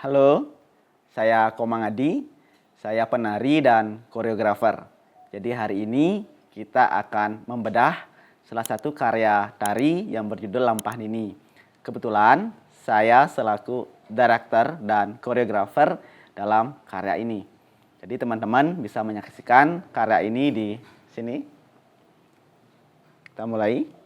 Halo, saya Komang Adi, saya penari dan koreografer. Jadi hari ini kita akan membedah salah satu karya tari yang berjudul Lampah Nini. Kebetulan saya selaku director dan koreografer dalam karya ini. Jadi teman-teman bisa menyaksikan karya ini di sini. Kita mulai.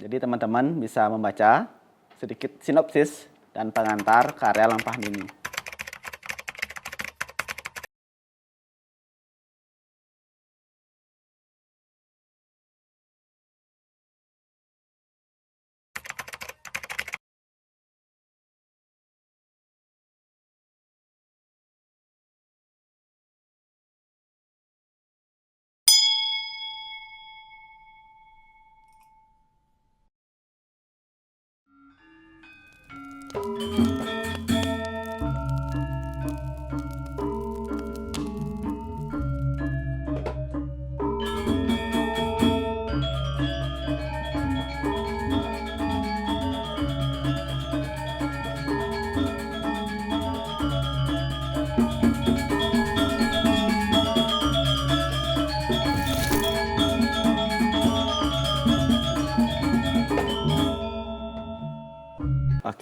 Jadi teman-teman bisa membaca sedikit sinopsis dan pengantar karya Lampah Nini.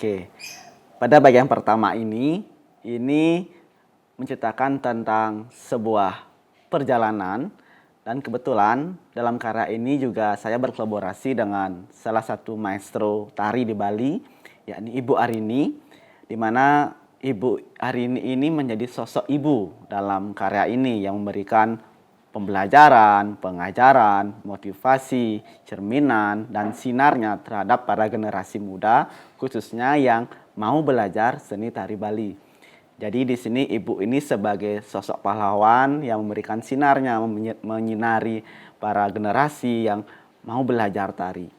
Oke, pada bagian pertama ini menceritakan tentang sebuah perjalanan dan kebetulan dalam karya ini juga saya berkolaborasi dengan salah satu maestro tari di Bali, yakni Ibu Arini, di mana Ibu Arini ini menjadi sosok ibu dalam karya ini yang memberikan pembelajaran, pengajaran, motivasi, cerminan, dan sinarnya terhadap para generasi muda, khususnya yang mau belajar seni tari Bali. Jadi di sini ibu ini sebagai sosok pahlawan yang memberikan sinarnya, menyinari para generasi yang mau belajar tari.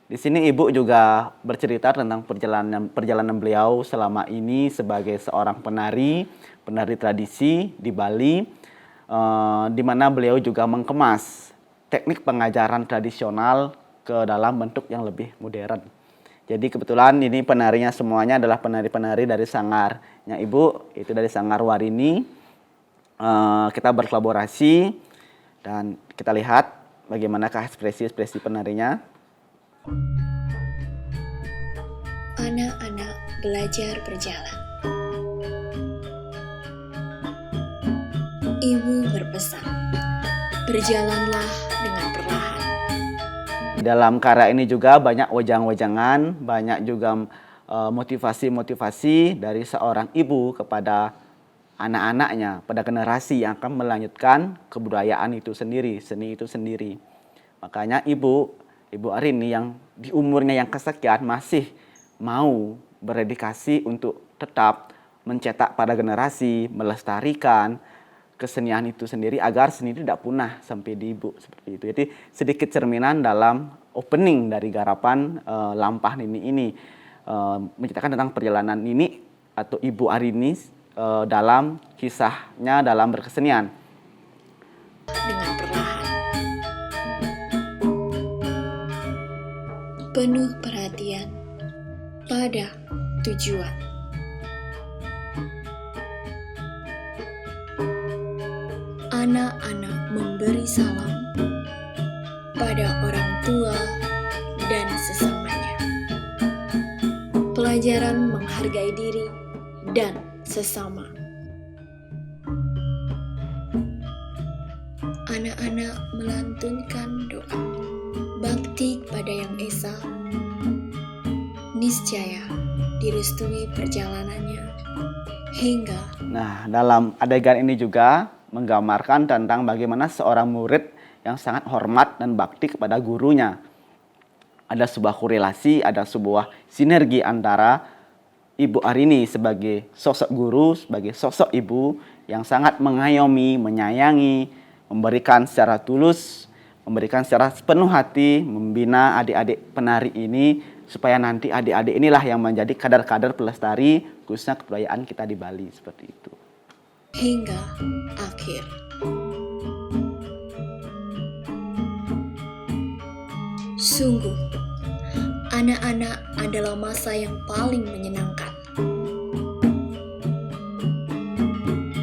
Di sini ibu juga bercerita tentang perjalanan beliau selama ini sebagai seorang penari tradisi di Bali, di mana beliau juga mengemas teknik pengajaran tradisional ke dalam bentuk yang lebih modern. Jadi kebetulan ini penarinya semuanya adalah penari-penari dari sanggarnya ibu, itu dari Sanggar Warini. Kita berkolaborasi dan kita lihat bagaimanakah ekspresi-ekspresi penarinya. Anak-anak belajar berjalan. Ibu berpesan, berjalanlah dengan perlahan. Dalam karya ini juga banyak wejang-wejangan, banyak juga motivasi-motivasi dari seorang ibu kepada anak-anaknya, pada generasi yang akan melanjutkan kebudayaan itu sendiri, seni itu sendiri. Makanya Ibu Arini yang di umurnya yang kesekian masih mau berdedikasi untuk tetap mencetak pada generasi, melestarikan kesenian itu sendiri agar seni itu tidak punah sampai di ibu seperti itu. Jadi sedikit cerminan dalam opening dari garapan Lampah Nini ini menceritakan tentang perjalanan Nini atau Ibu Arini dalam kisahnya dalam berkesenian. Dengan perlahan, penuh perhatian pada tujuan. Anak-anak memberi salam pada orang tua dan sesamanya. Pelajaran menghargai diri dan sesama. Anak-anak melantunkan doa bakti pada Yang Esa, niscaya direstui perjalanannya hingga. Nah, dalam adegan ini juga menggambarkan tentang bagaimana seorang murid yang sangat hormat dan bakti kepada gurunya. Ada sebuah korelasi, ada sebuah sinergi antara Ibu Arini sebagai sosok guru, sebagai sosok ibu yang sangat mengayomi, menyayangi, memberikan secara tulus, memberikan secara sepenuh hati, membina adik-adik penari ini supaya nanti adik-adik inilah yang menjadi kader-kader pelestari khususnya kebudayaan kita di Bali seperti itu. Hingga akhir. Sungguh, anak-anak adalah masa yang paling menyenangkan.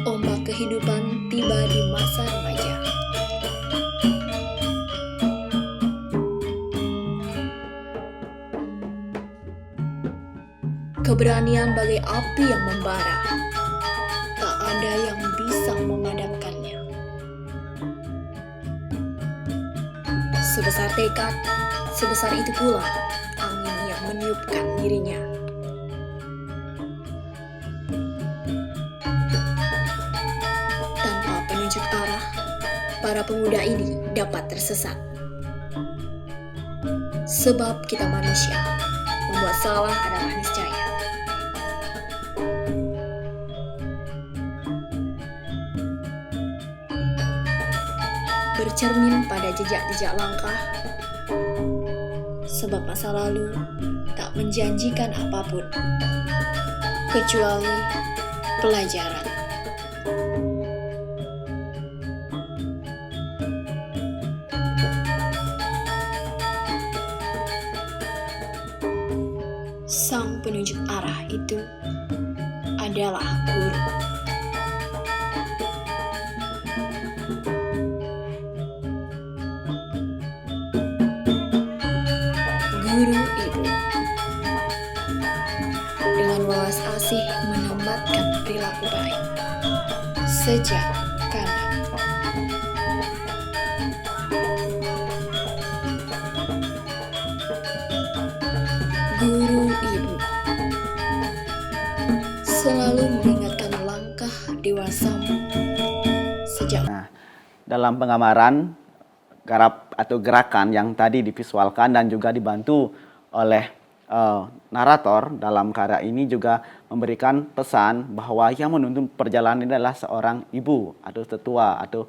Ombak kehidupan tiba di masa remaja. Keberanian bagai api yang membara. Tak ada yang bisa memadamkannya. Sebesar tekad, sebesar itu pula angin yang meniupkan dirinya. Tanpa penunjuk arah, para pemuda ini dapat tersesat. Sebab kita manusia, membuat salah adalah niscaya. Bercermin pada jejak-jejak langkah, sebab masa lalu tak menjanjikan apapun, kecuali pelajaran. Sang penunjuk arah itu adalah guru. Guru ibu dengan welas asih menambatkan perilaku baik sejak kanak. Guru ibu selalu mengingatkan langkah dewasamu sejak. Nah, dalam penggambaran garap atau gerakan yang tadi divisualkan dan juga dibantu oleh narator dalam karya ini juga memberikan pesan bahwa yang menuntun perjalanan ini adalah seorang ibu atau tetua atau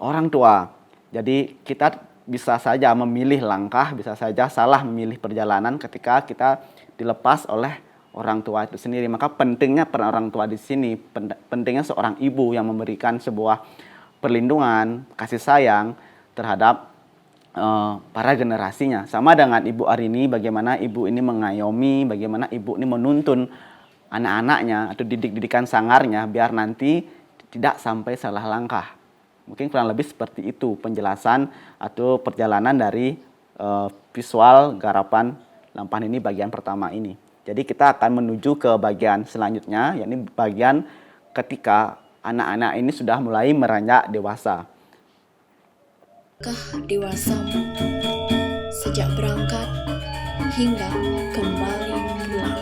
orang tua. Jadi kita bisa saja memilih langkah, bisa saja salah memilih perjalanan ketika kita dilepas oleh orang tua itu sendiri. Maka pentingnya peran orang tua di sini, pentingnya seorang ibu yang memberikan sebuah perlindungan, kasih sayang terhadap para generasinya. Sama dengan Ibu Arini, bagaimana ibu ini mengayomi, bagaimana ibu ini menuntun anak-anaknya atau didikan sangarnya biar nanti tidak sampai salah langkah. Mungkin kurang lebih seperti itu penjelasan atau perjalanan dari visual garapan Lampahan ini bagian pertama ini. Jadi kita akan menuju ke bagian selanjutnya, yakni bagian ketika anak-anak ini sudah mulai meranjak dewasa. Dewasamu sejak berangkat hingga kembali pulang.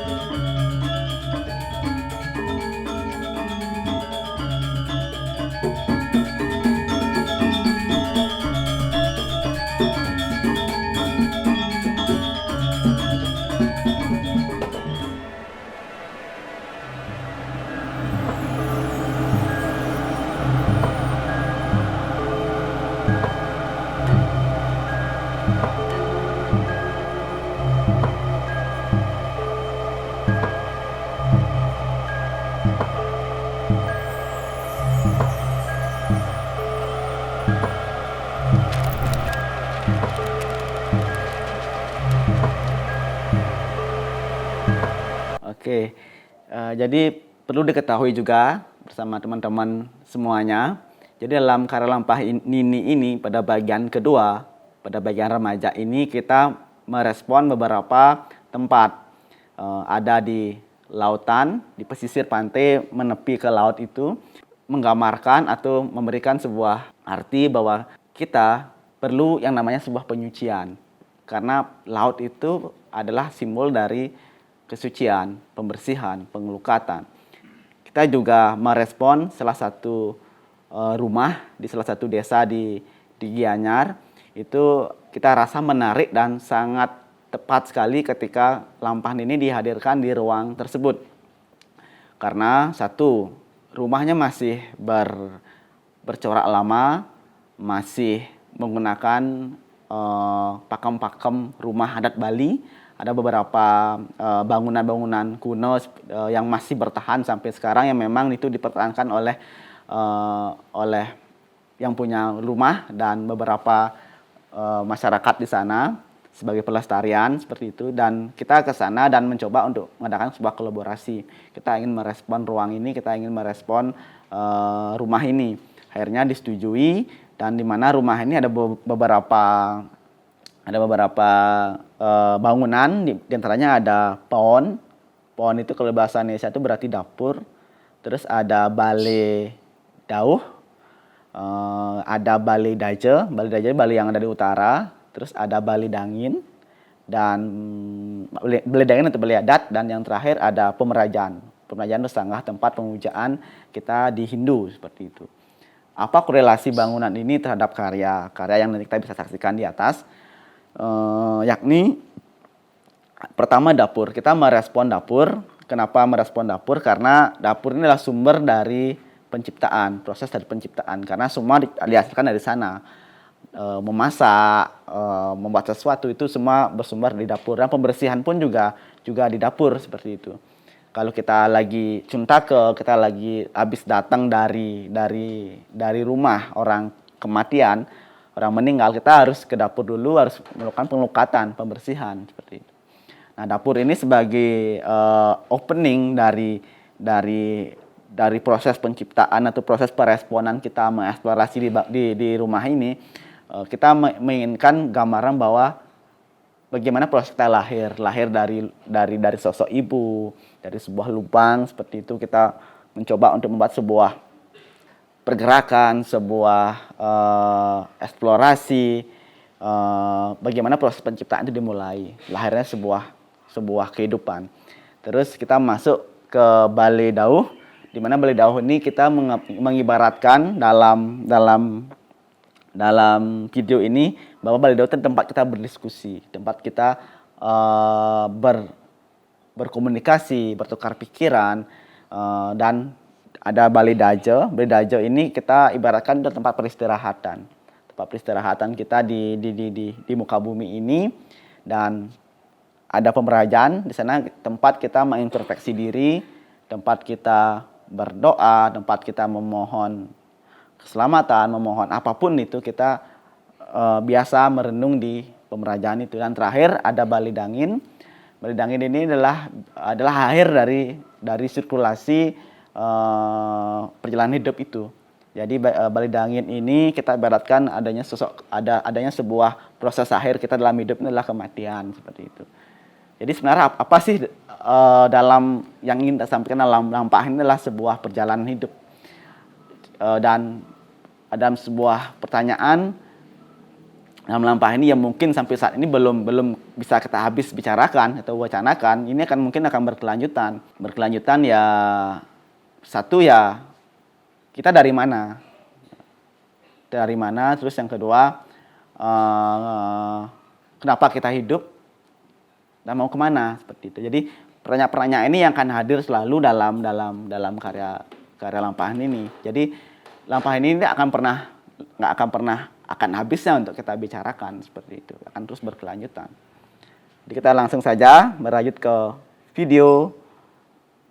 Oke, jadi perlu diketahui juga bersama teman-teman semuanya. Jadi dalam karya Lampahan ini pada bagian kedua, pada bagian remaja ini kita merespon beberapa tempat. Ada di lautan, di pesisir pantai menepi ke laut itu, menggambarkan atau memberikan sebuah arti bahwa kita perlu yang namanya sebuah penyucian. Karena laut itu adalah simbol dari kesucian, pembersihan, pengelukatan. Kita juga merespon salah satu rumah di salah satu desa di Gianyar. Itu kita rasa menarik dan sangat tepat sekali ketika Lampahan ini dihadirkan di ruang tersebut. Karena satu, rumahnya masih bercorak lama, masih menggunakan pakem-pakem rumah adat Bali ada beberapa bangunan-bangunan kuno yang masih bertahan sampai sekarang, yang memang itu dipertahankan oleh yang punya rumah dan beberapa masyarakat di sana sebagai pelestarian seperti itu. Dan kita ke sana dan mencoba untuk mengadakan sebuah kolaborasi. Kita ingin merespon ruang ini, kita ingin merespon rumah ini. Akhirnya disetujui, dan di mana rumah ini ada beberapa bangunan, di antaranya ada pohon. Pohon itu kalau bahasa Indonesia itu berarti dapur. Terus ada balai dauh, ada balai daje. Balai yang ada di utara. Terus ada balai dangin, dan balai dangin atau balai adat, dan yang terakhir ada pemerajaan. Pemerajaan itu sangat tempat pemujaan kita di Hindu seperti itu. Apa korelasi bangunan ini terhadap karya yang nanti kita bisa saksikan di atas? Yakni pertama dapur. Kita merespon dapur. Kenapa merespon dapur? Karena dapur ini adalah sumber dari penciptaan, proses dari penciptaan. Karena semua dihasilkan dari sana. Memasak, membuat sesuatu itu semua bersumber di dapur. Dan pembersihan pun juga di dapur seperti itu. Kalau kita lagi kita lagi habis datang dari rumah orang kematian, orang meninggal, kita harus ke dapur dulu, harus melakukan pengelukatan, pembersihan seperti itu. Nah, dapur ini sebagai opening dari proses penciptaan atau proses peresponan kita mengeksplorasi di rumah ini. Kita menginginkan gambaran bahwa bagaimana proses kita lahir dari sosok ibu, dari sebuah lubang seperti itu. Kita mencoba untuk membuat sebuah pergerakan, sebuah eksplorasi, bagaimana proses penciptaan itu dimulai, lahirnya sebuah kehidupan. Terus kita masuk ke balai dauh, di mana balai dauh ini kita mengibaratkan dalam video ini bahwa balai dauh itu tempat kita berdiskusi, tempat kita berkomunikasi, bertukar pikiran, dan ada balai daje. Balai daje ini kita ibaratkan itu tempat peristirahatan kita di muka bumi ini. Dan ada pemerajaan di sana, tempat kita mengintrospeksi diri, tempat kita berdoa, tempat kita memohon keselamatan, memohon apapun itu, kita biasa merenung di pemerajaan itu. Dan terakhir ada balai dangin. Balai dangin ini adalah akhir dari sirkulasi perjalanan hidup itu. Jadi balai dangin ini kita ibaratkan adanya sebuah proses akhir kita dalam hidup, ini adalah kematian seperti itu. Jadi sebenarnya apa sih dalam yang ingin kita sampaikan dalam lampah ini adalah sebuah perjalanan hidup. Dan ada sebuah pertanyaan dalam lampah ini yang mungkin sampai saat ini belum bisa kita habis bicarakan atau wacanakan. Ini mungkin akan berkelanjutan ya. Satu ya, kita dari mana? Terus yang kedua, kenapa kita hidup dan mau kemana seperti itu. Jadi pertanyaan-pertanyaan ini yang akan hadir selalu dalam karya lampahan ini. Jadi lampahan ini nggak akan pernah habisnya untuk kita bicarakan seperti itu. Akan terus berkelanjutan. Jadi kita langsung saja merajut ke video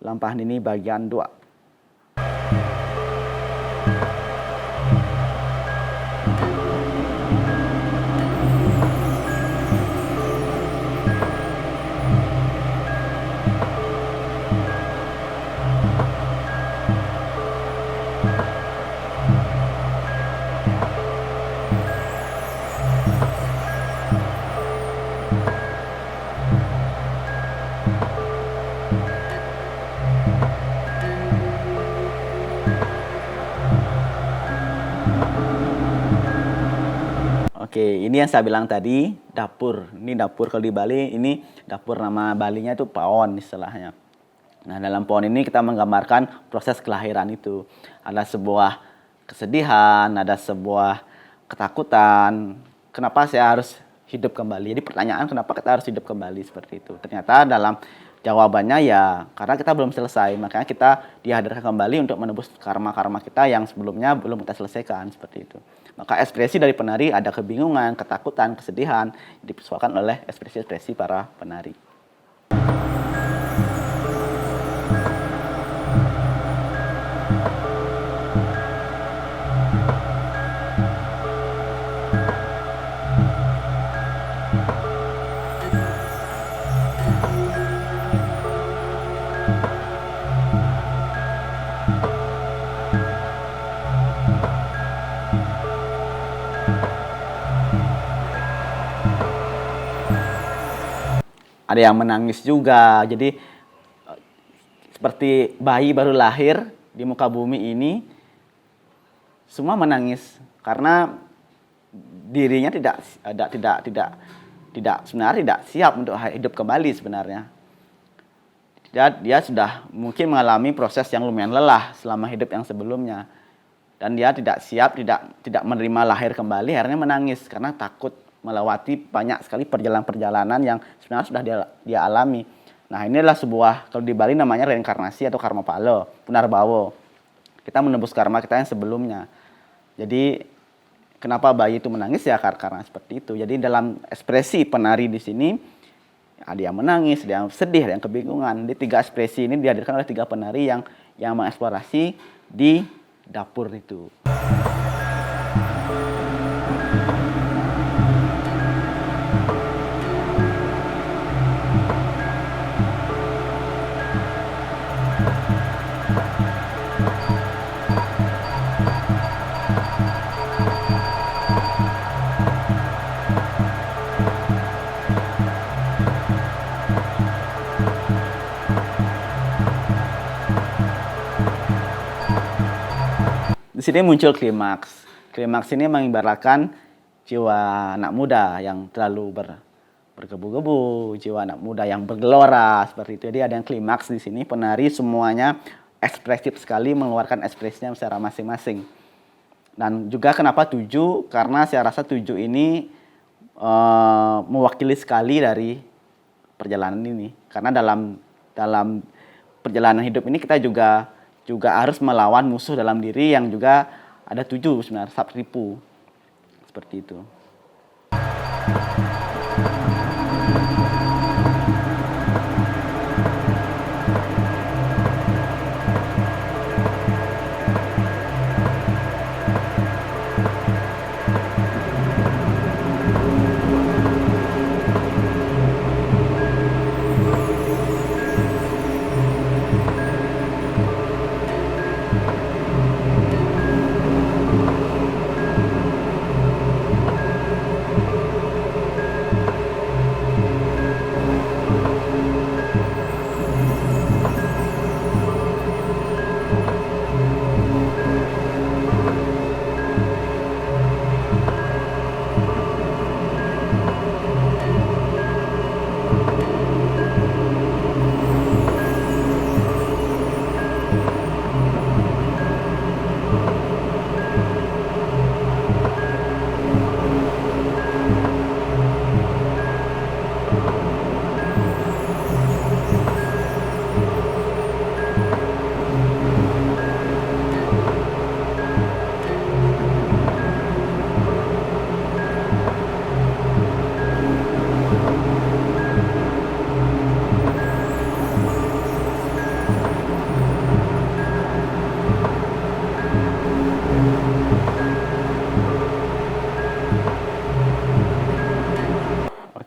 lampahan ini bagian 2. Oke, ini yang saya bilang tadi, dapur. Ini dapur kalau di Bali, ini dapur, nama Balinya itu pawon istilahnya. Nah, dalam pawon ini kita menggambarkan proses kelahiran itu. Ada sebuah kesedihan, ada sebuah ketakutan. Kenapa saya harus hidup kembali? Jadi pertanyaan kenapa kita harus hidup kembali seperti itu. Ternyata Jawabannya ya karena kita belum selesai, makanya kita dihadirkan kembali untuk menebus karma-karma kita yang sebelumnya belum kita selesaikan, seperti itu. Maka ekspresi dari penari ada kebingungan, ketakutan, kesedihan, dipersoalkan oleh ekspresi-ekspresi para penari. Ada yang menangis juga. Jadi seperti bayi baru lahir di muka bumi ini, semua menangis karena dirinya sebenarnya tidak siap untuk hidup kembali sebenarnya. Dia sudah mungkin mengalami proses yang lumayan lelah selama hidup yang sebelumnya. Dan dia tidak siap, tidak menerima lahir kembali, akhirnya menangis karena takut melewati banyak sekali perjalanan-perjalanan yang sebenarnya sudah dia alami. Nah, inilah sebuah, kalau di Bali namanya reinkarnasi atau karma palo, punarbawa. Kita menebus karma kita yang sebelumnya. Jadi kenapa bayi itu menangis ya karena seperti itu. Jadi dalam ekspresi penari di sini ada yang menangis, ada yang sedih, ada yang kebingungan. Di 3 ekspresi ini dihadirkan oleh 3 penari yang mengeksplorasi di dapur itu. Di sini muncul klimaks. Klimaks ini mengibaratkan jiwa anak muda yang terlalu bergebu-gebu, jiwa anak muda yang bergelora, seperti itu. Jadi ada yang klimaks di sini, penari semuanya ekspresif sekali mengeluarkan ekspresinya secara masing-masing. Dan juga kenapa 7? Karena saya rasa 7 ini mewakili sekali dari perjalanan ini. Karena dalam perjalanan hidup ini kita juga harus melawan musuh dalam diri yang juga ada 7 sebenarnya, sabtripu. Seperti itu.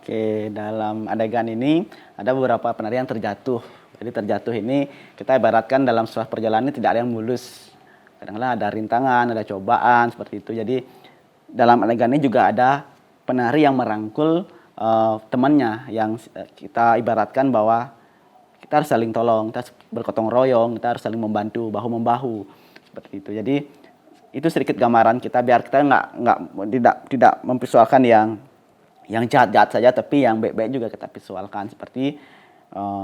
Oke, dalam adegan ini ada beberapa penari yang terjatuh. Jadi terjatuh ini kita ibaratkan dalam sebuah perjalanan ini tidak ada yang mulus. Kadang-kadang ada rintangan, ada cobaan, seperti itu. Jadi dalam adegan ini juga ada penari yang merangkul temannya, yang kita ibaratkan bahwa kita harus saling tolong, kita harus bergotong royong, kita harus saling membantu, bahu-membahu, seperti itu. Jadi itu sedikit gambaran kita biar kita tidak memvisualkan yang jahat-jahat saja, tapi yang baik-baik juga kita visualkan, seperti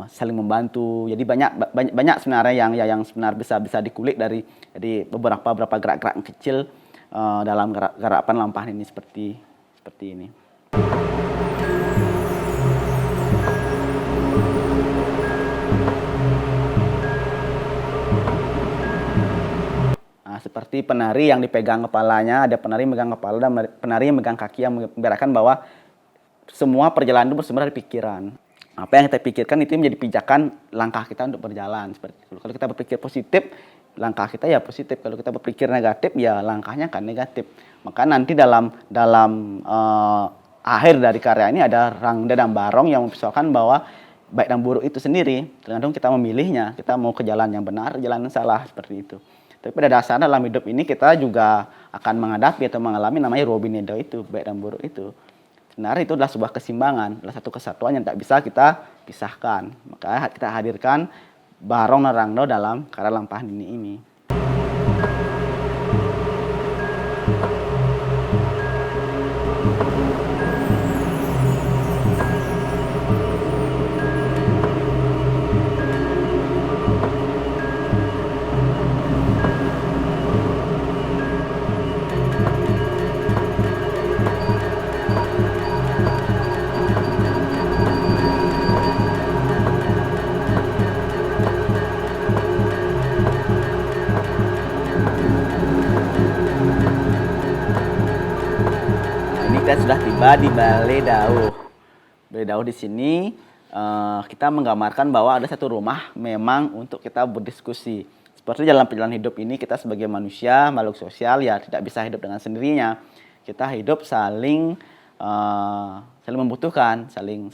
saling membantu. Jadi banyak sebenarnya yang sebenarnya bisa dikulik dari beberapa gerak-gerak kecil dalam garapan lampahan ini, seperti ini. seperti penari yang dipegang kepalanya, ada penari megang kepala dan penari yang megang kaki, yang menggambarkan bahwa semua perjalanan itu bersumber dari pikiran. Apa yang kita pikirkan itu menjadi pijakan langkah kita untuk berjalan seperti itu. Kalau kita berpikir positif, langkah kita ya positif. Kalau kita berpikir negatif, ya langkahnya akan negatif. Maka nanti dalam akhir dari karya ini ada Rangda dan Barong yang mempersoalkan bahwa baik dan buruk itu sendiri, tergantung kita memilihnya. Kita mau ke jalan yang benar, jalan yang salah, seperti itu. Tapi pada dasarnya dalam hidup ini kita juga akan menghadapi atau mengalami namanya Robinedo itu, baik dan buruk itu. Sebenarnya itu adalah sebuah keseimbangan, adalah satu kesatuan yang tak bisa kita pisahkan. Maka kita hadirkan Barong dan Rangda dalam karya Lampahan Dini ini. Kita sudah tiba di Balai Dauh. Balai Dauh di sini kita menggambarkan bahwa ada satu rumah memang untuk kita berdiskusi. Seperti dalam perjalanan hidup ini kita sebagai manusia, makhluk sosial ya tidak bisa hidup dengan sendirinya. Kita hidup saling membutuhkan, saling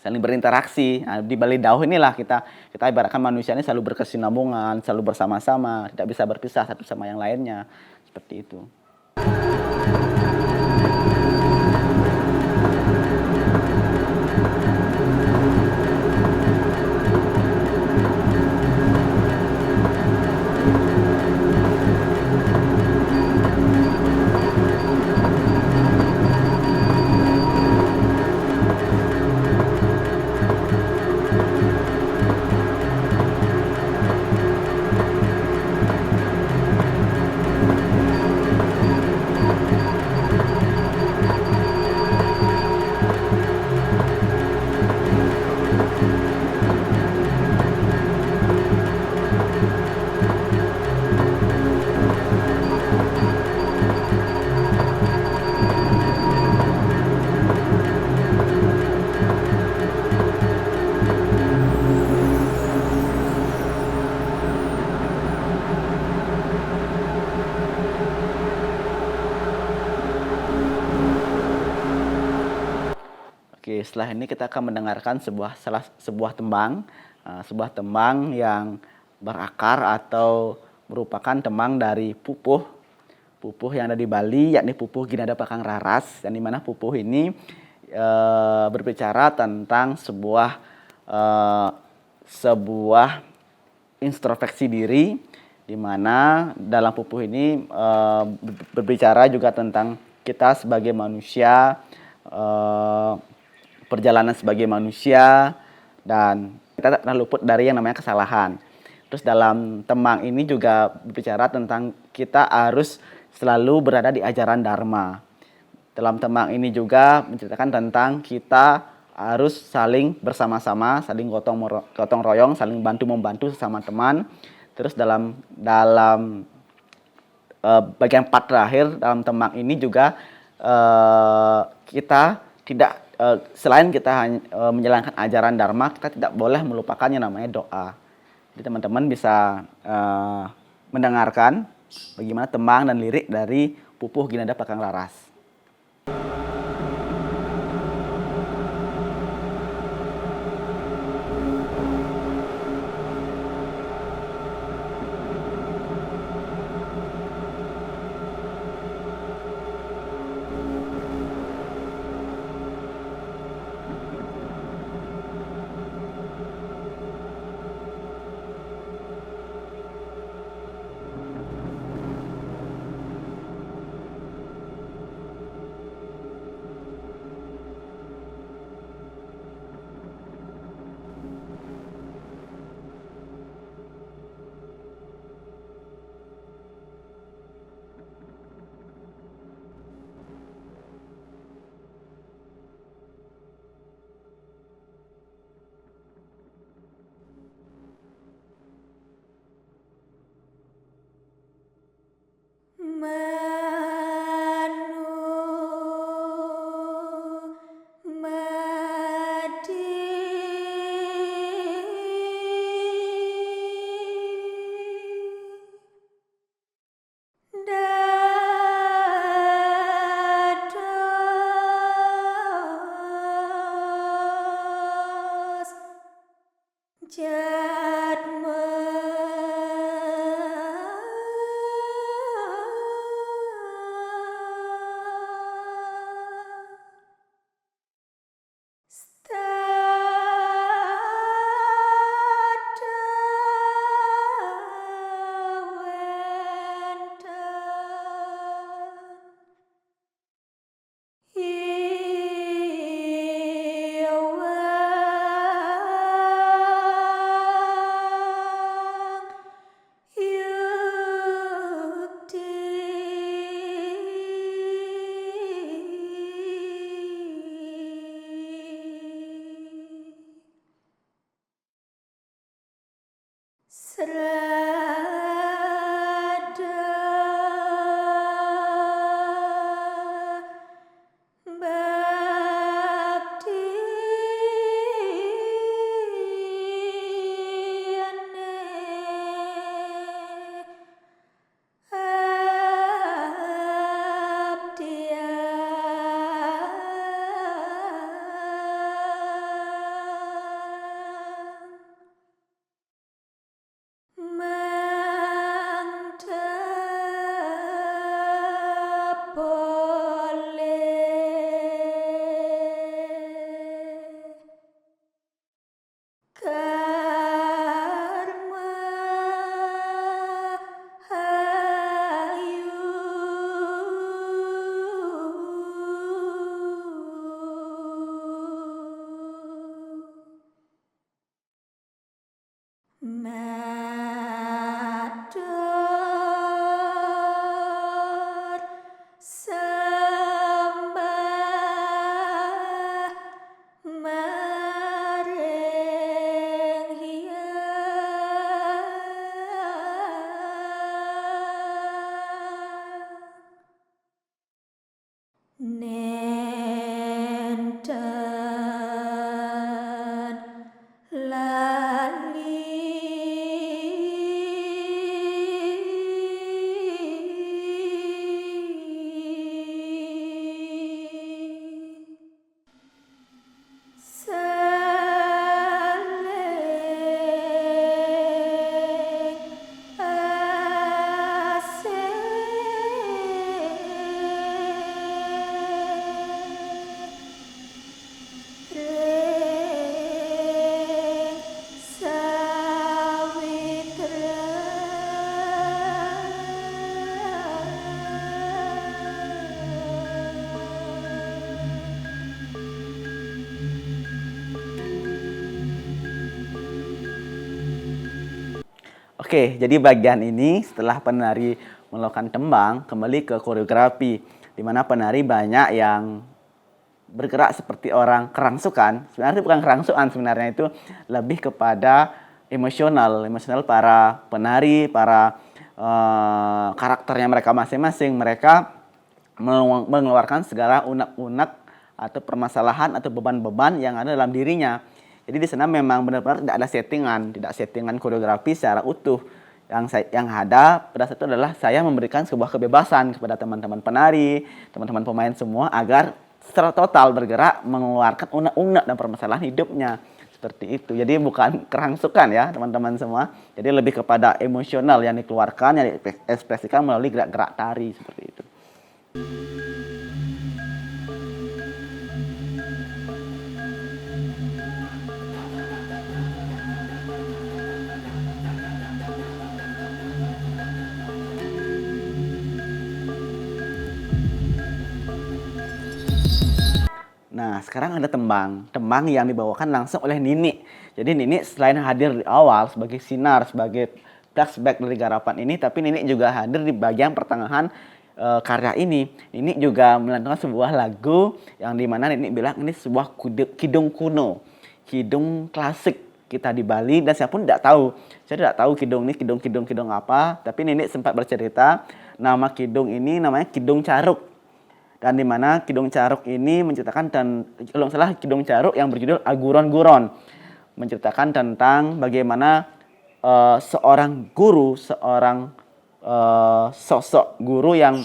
berinteraksi. Nah, di Balai Dauh inilah kita ibaratkan manusia ini selalu berkesinambungan, selalu bersama-sama, tidak bisa berpisah satu sama yang lainnya. Seperti itu. Oke, setelah ini kita akan mendengarkan sebuah tembang yang berakar atau merupakan tembang dari pupuh yang ada di Bali, yakni pupuh Ginada Pakang Raras, dan di mana pupuh ini berbicara tentang sebuah introspeksi diri, di mana dalam pupuh ini berbicara juga tentang kita sebagai manusia, perjalanan sebagai manusia, dan kita tak pernah luput dari yang namanya kesalahan. Terus dalam tembang ini juga berbicara tentang kita harus selalu berada di ajaran Dharma. Dalam tembang ini juga menceritakan tentang kita harus saling bersama-sama, saling gotong royong, saling bantu-membantu sesama teman. Terus dalam bagian part terakhir dalam tembang ini juga kita tidak selain kita menjalankan ajaran Dharma, kita tidak boleh melupakan yang namanya doa. Jadi teman-teman bisa mendengarkan bagaimana tembang dan lirik dari pupuh Ginada Pakang Raras. Serada baktiane mantap boleh karma hayu matur sembah maring Hyang Nenten lali saling asih ring sawitra Oke, jadi bagian ini setelah penari melakukan tembang, kembali ke koreografi, di mana penari banyak yang bergerak seperti orang kerangsukan. Sebenarnya bukan kerangsukan, sebenarnya itu lebih kepada emosional para penari, para karakternya mereka masing-masing. Mereka mengeluarkan segala unek-unek atau permasalahan atau beban-beban yang ada dalam dirinya. Jadi di sana memang benar-benar tidak ada tidak settingan koreografi secara utuh. Yang ada pada saat itu adalah saya memberikan sebuah kebebasan kepada teman-teman penari, teman-teman pemain semua agar secara total bergerak mengeluarkan unek-unek dan permasalahan hidupnya. Seperti itu. Jadi bukan kerangsukan ya teman-teman semua. Jadi lebih kepada emosional yang dikeluarkan, yang diekspresikan melalui gerak-gerak tari seperti itu. Nah, sekarang ada tembang yang dibawakan langsung oleh Nini. Jadi Nini selain hadir di awal sebagai sinar, sebagai flashback dari garapan ini, tapi Nini juga hadir di bagian pertengahan karya ini. Nini juga melantunkan sebuah lagu yang dimana Nini bilang ini sebuah kidung kuno, kidung klasik kita di Bali, dan saya pun tidak tahu. Saya tidak tahu kidung ini kidung apa, tapi Nini sempat bercerita nama kidung ini namanya Kidung Caruk. Dan di mana Kidung Caruk ini menceritakan, dan kalau nggak salah Kidung Caruk yang berjudul Aguron-Guron, menceritakan tentang bagaimana seorang guru, sosok guru yang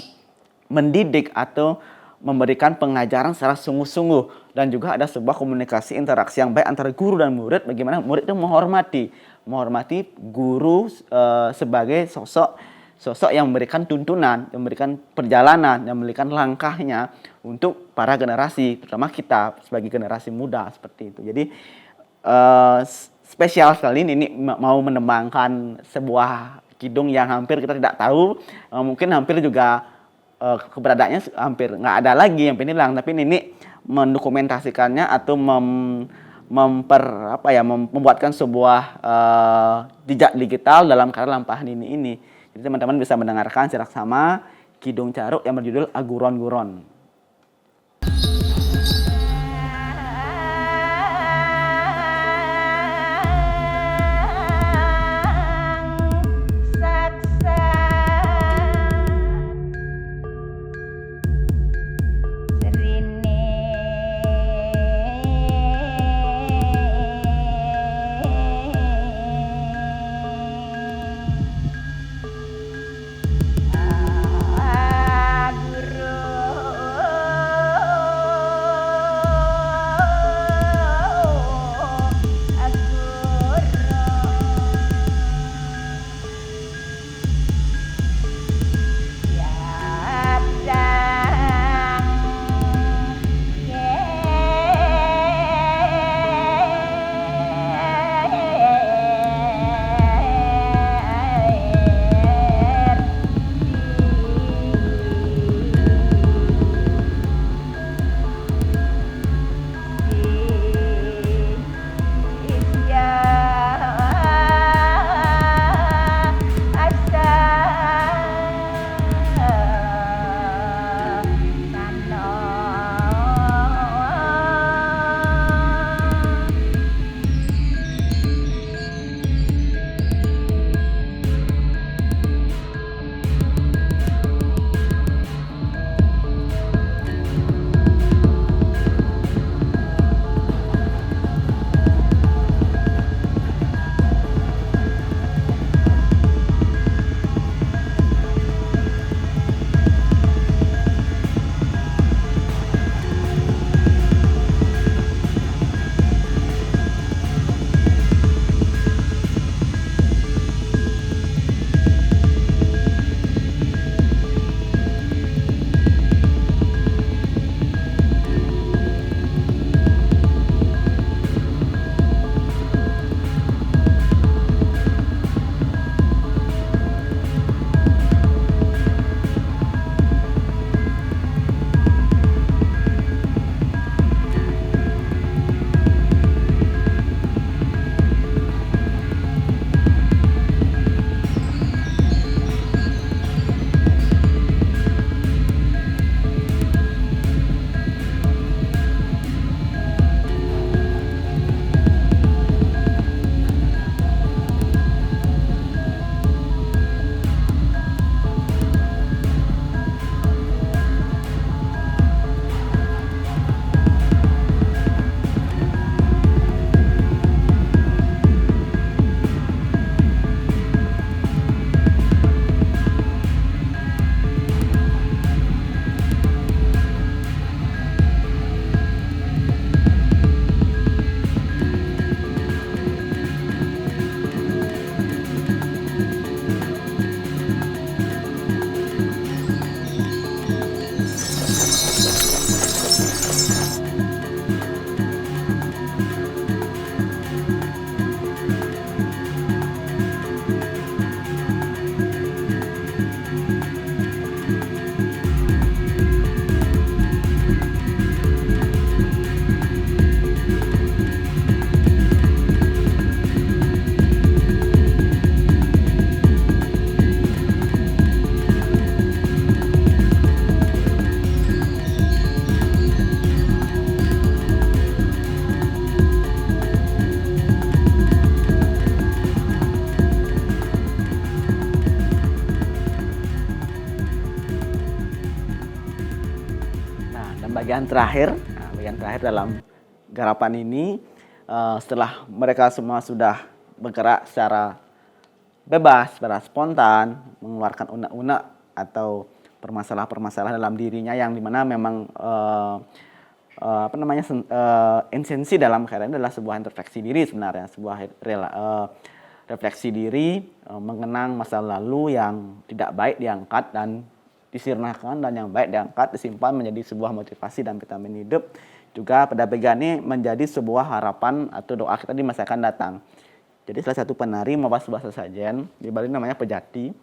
mendidik atau memberikan pengajaran secara sungguh-sungguh, dan juga ada sebuah komunikasi interaksi yang baik antara guru dan murid, bagaimana murid itu menghormati guru sebagai sosok yang memberikan tuntunan, yang memberikan perjalanan, yang memberikan langkahnya untuk para generasi, terutama kita sebagai generasi muda seperti itu. Jadi spesial sekali ini mau menembangkan sebuah kidung yang hampir kita tidak tahu, mungkin hampir juga keberadaannya hampir nggak ada lagi, yang hilang. Tapi ini mendokumentasikannya atau membuatkan sebuah jejak digital dalam karya lampahan ini. Jadi teman-teman bisa mendengarkan secara sama Kidung Caruk yang berjudul Aguron-Guron. bagian terakhir. Nah, bagian terakhir dalam garapan ini, setelah mereka semua sudah bergerak secara bebas, secara spontan, mengeluarkan unek-unek atau permasalahan-permasalahan dalam dirinya yang dimana memang esensi dalam karya ini adalah sebuah introspeksi diri sebenarnya, sebuah refleksi diri, mengenang masa lalu yang tidak baik diangkat dan disirnakan, dan yang baik diangkat disimpan menjadi sebuah motivasi dan vitamin hidup. Juga pada bagian ini menjadi sebuah harapan atau doa kita di masa akan datang. Jadi salah satu penari maupun sebuah sesajen di Bali namanya pejati.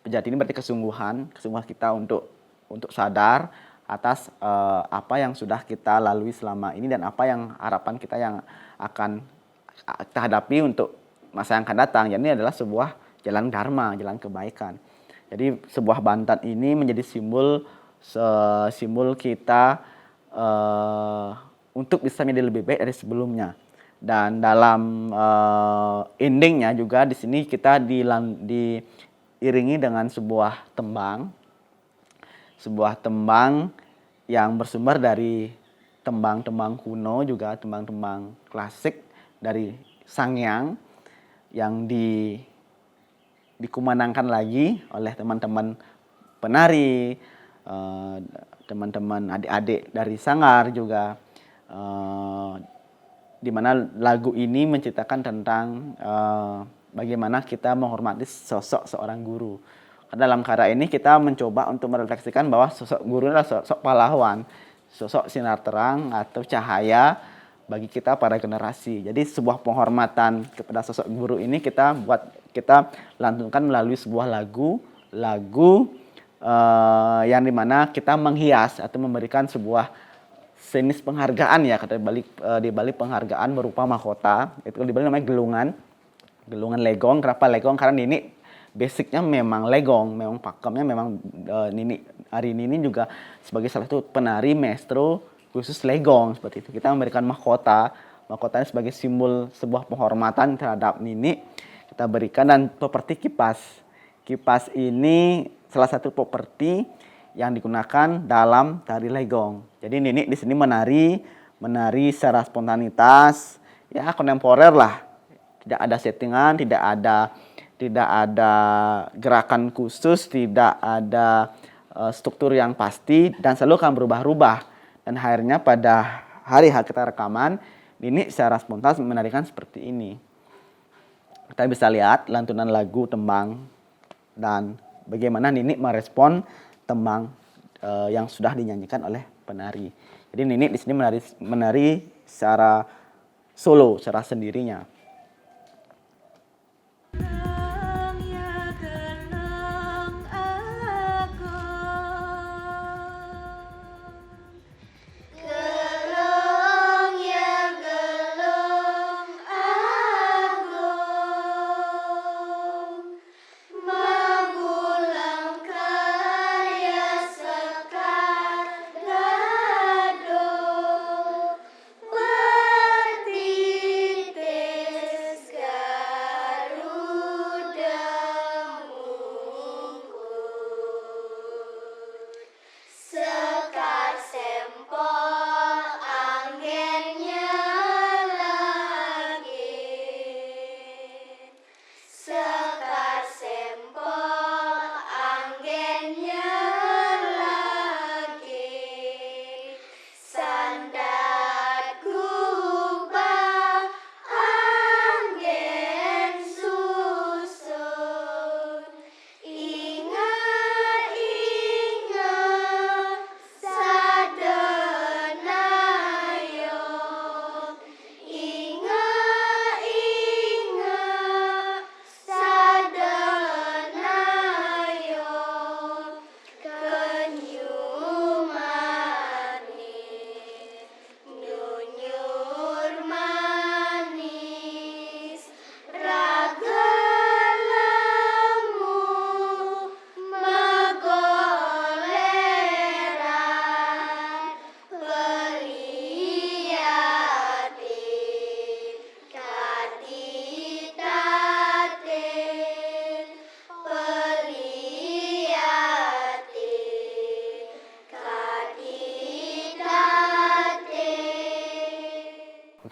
Pejati ini berarti kesungguhan kita untuk sadar atas apa yang sudah kita lalui selama ini dan apa yang harapan kita yang akan kita hadapi untuk masa yang akan datang. Jadi ini adalah sebuah jalan dharma, jalan kebaikan. Jadi sebuah bantat ini menjadi simbol kita untuk bisa menjadi lebih baik dari sebelumnya. Dan dalam endingnya juga di sini kita diiringi dengan sebuah tembang yang bersumber dari tembang-tembang kuno, juga tembang-tembang klasik dari Sanghyang yang dikumandangkan lagi oleh teman-teman penari, teman-teman adik-adik dari Sanggar juga, di mana lagu ini menceritakan tentang bagaimana kita menghormati sosok seorang guru. Dalam karya ini kita mencoba untuk merefleksikan bahwa sosok guru adalah sosok pahlawan, sosok sinar terang atau cahaya bagi kita para generasi. Jadi sebuah penghormatan kepada sosok guru ini kita lantunkan melalui sebuah lagu yang dimana kita menghias atau memberikan sebuah jenis penghargaan ya, di balik penghargaan berupa mahkota. Itu di Bali namanya gelungan legong. Kenapa legong? Karena ini basicnya memang legong, memang pakemnya memang Nini Arini ini juga sebagai salah satu penari maestro khusus legong seperti itu. Kita memberikan mahkotanya sebagai simbol sebuah penghormatan terhadap Nini. Kita berikan, dan properti kipas ini salah satu properti yang digunakan dalam tari legong. Jadi Nini di sini menari secara spontanitas, ya kontemporer lah. Tidak ada settingan, tidak ada gerakan khusus, tidak ada struktur yang pasti, dan selalu akan berubah-ubah. Dan akhirnya pada hari kita rekaman, Nini secara spontan menarikan seperti ini. Kita bisa lihat lantunan lagu tembang dan bagaimana Nini merespon tembang yang sudah dinyanyikan oleh penari. Jadi Nini di sini menari secara solo, secara sendirinya.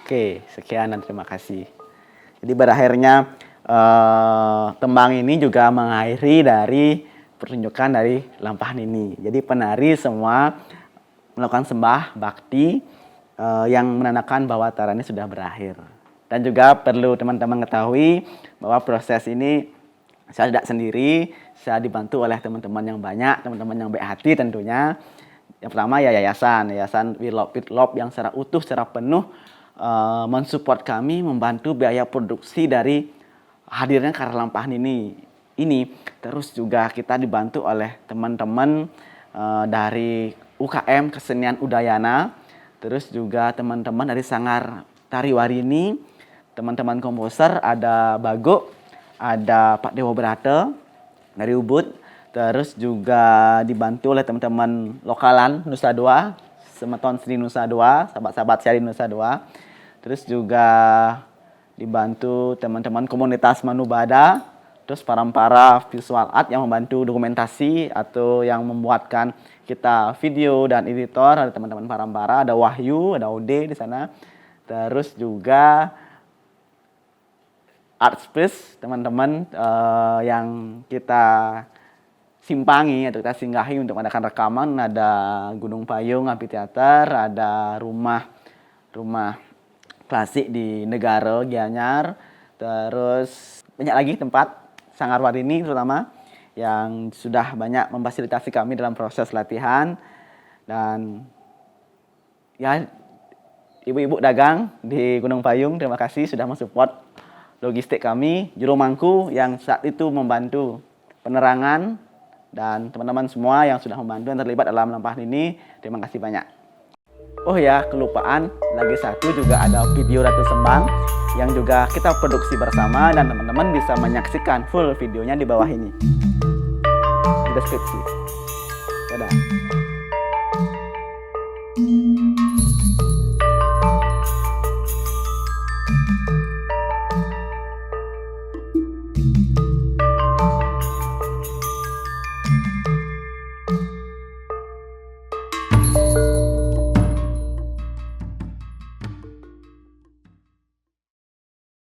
Oke, sekian dan terima kasih. Jadi berakhirnya tembang ini juga mengakhiri dari pertunjukan dari Lampahan ini. Jadi penari semua melakukan sembah bakti yang menandakan bahwa acara ini sudah berakhir. Dan juga perlu teman-teman ketahui bahwa proses ini saya tidak sendiri, saya dibantu oleh teman-teman yang banyak, teman-teman yang baik hati tentunya. Yang pertama ya yayasan We Love yang secara utuh, secara penuh mensupport kami, membantu biaya produksi dari hadirnya karya Lampahan ini. Terus juga kita dibantu oleh teman-teman dari UKM Kesenian Udayana, terus juga teman-teman dari Sanggar Tari Warini, teman-teman komposer ada Bago, ada Pak Dewa Brata dari Ubud, terus juga dibantu oleh teman-teman lokalan Nusa Dua, Semeton Sri Nusa Dua, sahabat-sahabat saya di Nusa Dua. Terus juga dibantu teman-teman komunitas Manubada, terus para visual art yang membantu dokumentasi atau yang membuatkan kita video dan editor, ada teman-teman para, ada Wahyu, ada Ode di sana. Terus juga art space teman-teman yang kita simpangi atau kita singgahi untuk mengadakan rekaman, ada Gunung Payung Amphitheater, ada rumah klasik di Negara Gianyar, terus banyak lagi tempat Sanggar Warini terutama yang sudah banyak memfasilitasi kami dalam proses latihan. Dan ya ibu-ibu dagang di Gunung Payung, terima kasih sudah mensupport logistik kami, Juru Mangku yang saat itu membantu penerangan, dan teman-teman semua yang sudah membantu dan terlibat dalam Lampahan ini, terima kasih banyak. Oh ya, kelupaan, lagi satu juga ada video Ratu Sembang yang juga kita produksi bersama, dan teman-teman bisa menyaksikan full videonya di bawah ini, di deskripsi. Dadah.